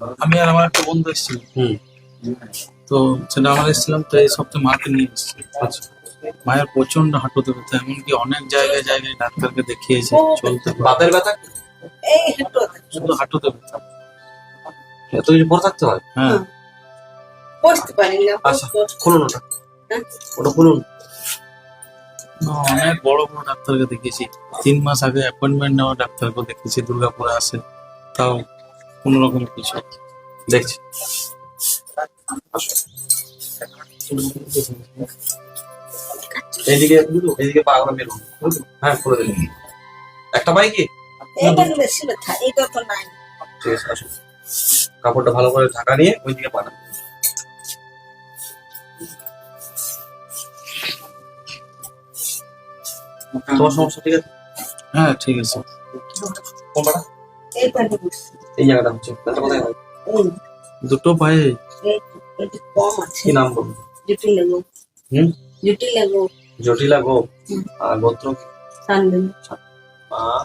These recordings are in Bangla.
আমি আর আমার একটা বন্ধু এসেছিল। তো সেটা আমরা এসেছিলাম, তো এই সপ্তাহে মাকে নিয়ে এসেছি। আচ্ছা। মায়ের প্রচন্ড হাঁটুতে ব্যথা, এমনকি অনেক জায়গায় জায়গায় ডাক্তারকে দেখিয়েছে, চলতে পারে। বাতের ব্যথা কি? শুধু হাঁটুতে ব্যথা। এত কিছু পরে থাকতে হয়? হ্যাঁ, বসতে পারি না। আচ্ছা, খুলুন ওটা, হ্যাঁ? ওটা খুলুন। অনেক বড় বড় ডাক্তারকে দেখিয়েছি। 3 মাস আগে অ্যাপয়েন্টমেন্ট নেওয়া ডাক্তারকে দেখেছি, দুর্গাপুরে আসে, তাও কোনো রকম কিছু। দেখছি। এইদিকে এইদিকে পাগুলো মেরুন, বুঝলো? হ্যাঁ, খুলে দিন। একটা পাই কি? এইটা বেশি ব্যথা, এটা তো নাই। ঠিক আছে, আসুন। কাপড়টা ভালো করে ঢাকা নিয়ে ওইদিকে পাঠান। তোমার সমস্যা ঠিক আছে? হ্যাঁ, ঠিক আছে। কোন পাটা? এইটা বেশি। এই জায়গাটা হচ্ছে ব্যথা কোথায় হয়? এই, দুটো পায়ে। এটা কম আছে। কি নাম বলুন? জুটি লাগো। হুম, জুটি লাগো। জটিলা গো। আর গোত্র কি? সানডেল। আহ,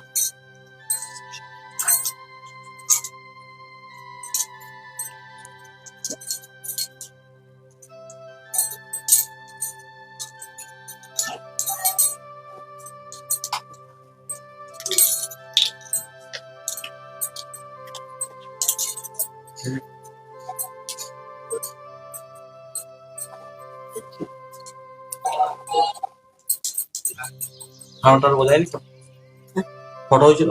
হাওয়াটার বোঝায়নি তো? ফটো হয়েছিল?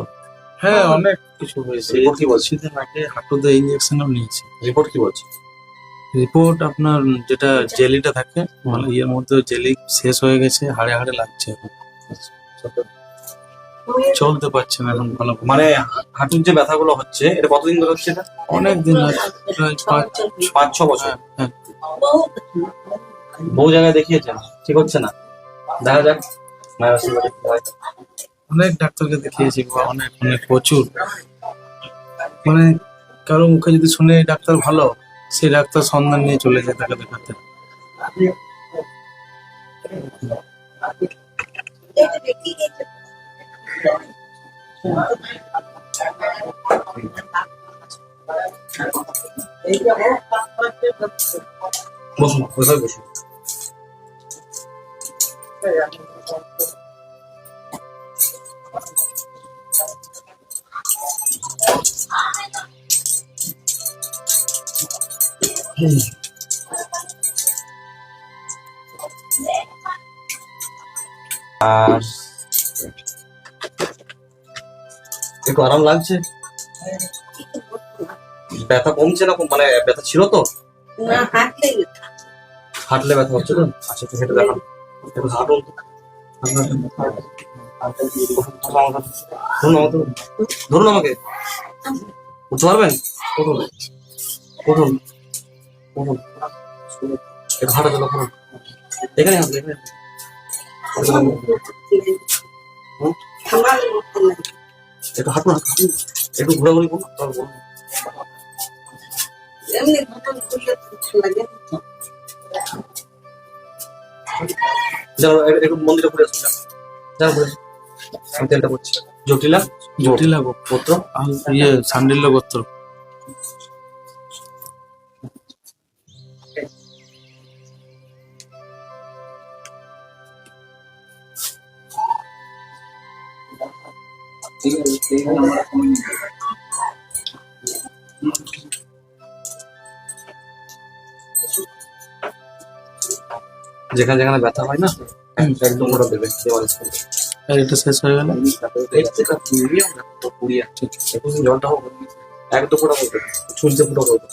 হ্যাঁ, অনেক কিছু হয়েছে। রিপোর্ট কি বলছে? কিছুদিন আগে হাঁটুতে ইঞ্জেকশনও নিয়েছি। রিপোর্ট কি বলছে? রিপোর্ট আপনার যেটা জেলিটা থাকে, মানে ইয়ের মধ্যে জেলি শেষ হয়ে গেছে, হাড়ে হাড়ে লাগছে এখন। চলতে পারছে না এখন ভালো। মানে হাঁটুর যে ব্যথাগুলো হচ্ছে, এটা কতদিন ধরে হচ্ছে? এটা অনেক দিন আগে, প্রায় 5-6 বছর। হ্যাঁ, বহুত। বহু জায়গায় দেখিয়েছেন, ঠিক হচ্ছে না। দেখা যাক মায়ের আশীর্বাদে কি হয়। অনেক ডাক্তারকে দেখিয়েছি বাবা, অনেক অনেক প্রচুর। মানে কারো মুখে যদি শুনে এই ডাক্তার ভালো, সেই ডাক্তার সন্ধান নিয়ে চলে যায় তাকে দেখাতে। এটা দেখি এটা। বসুন, কোথায় বসুন। আর একটু আরাম লাগছে? ব্যথা কমছে না? মানে ব্যথা ছিল তো? না, হাঁটলেই ব্যথা। হাঁটলে ব্যথা হচ্ছে তো? আচ্ছা, একটু হেঁটে দেখান। একটু হাঁটুন। ধরুন আমাকে, ধরুন আমাকে। উঠতে পারবেন? উঠুন, উঠুন, উঠুন। একটু হাঁটা চলা করুন। এখানে হাঁটুন, এখানে হুম? থামালে উঠতে লাগে। একটু হাঁটুন, হাঁটুন। একটু ঘোরাঘুরি করুন, তারপর বলুন। এমনি ঘটন করলে তো লাগে। যাও, একটু মন্দিরে ঘুরে আসুন। যাও, ঘুরে আসুন। আমি তেলটা করছি। জটিলা জটিলা গোত্র আর ইয়ে সান্ডিল্য গোত্র। যেখানে যেখানে ব্যথা হয় না, একদম ওটা দেবে, দেওয়ালে ছুঁয়ে। আর এটা শেষ হয়ে গেলে জলটা হোক, এক 2 ফোঁটা করবে, ছুঁচতে ফুটো করবে।